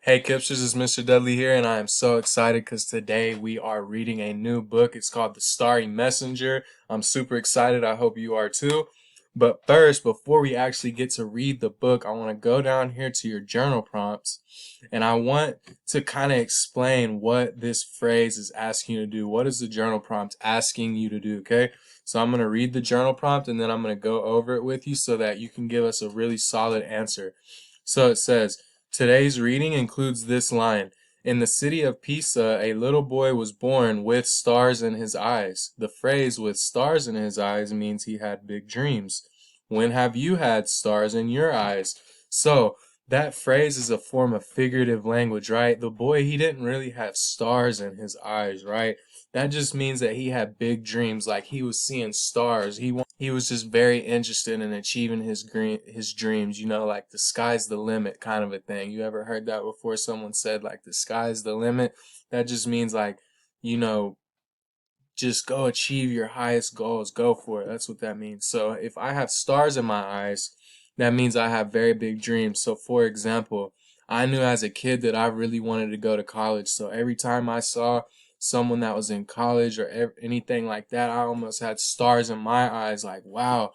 Hey Kips, this is Mr. Dudley here, and I am so excited because today we are reading a new book. It's called The Starry Messenger. I'm super excited. I hope you are too. But first, before we actually get to read the book, I want to go down here to your journal prompts, and I want to kind of explain what this phrase is asking you to do. What is the journal prompt asking you to do, okay? So I'm going to read the journal prompt, and then I'm going to go over it with you so that you can give us a really solid answer. So it says, today's reading includes this line. In the city of Pisa, a little boy was born with stars in his eyes. The phrase with stars in his eyes means he had big dreams. When have you had stars in your eyes? So, that phrase is a form of figurative language, right? The boy, he didn't really have stars in his eyes, right? That just means that he had big dreams, like he was seeing stars. He was just very interested in achieving his dreams, like the sky's the limit kind of a thing. You ever heard that before? Someone said like the sky's the limit. That just means like, you know, just go achieve your highest goals. Go for it. That's what that means. So if I have stars in my eyes, that means I have very big dreams. So for example, I knew as a kid that I really wanted to go to college. So every time I saw someone that was in college or anything like that, I almost had stars in my eyes. Like, wow,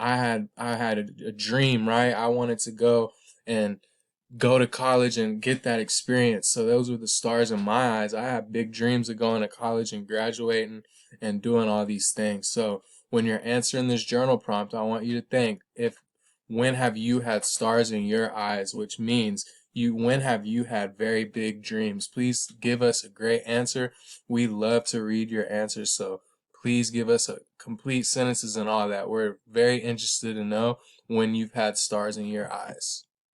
I had a dream, right? I wanted to and go to college and get that experience. So those were the stars in my eyes. I have big dreams of going to college and graduating and doing all these things. So when you're answering this journal prompt, I want you to think, when have you had stars in your eyes, which means when have you had very big dreams? Please give us a great answer. We love to read your answers, so please give us a complete sentences and all that. We're very interested to know when you've had stars in your eyes.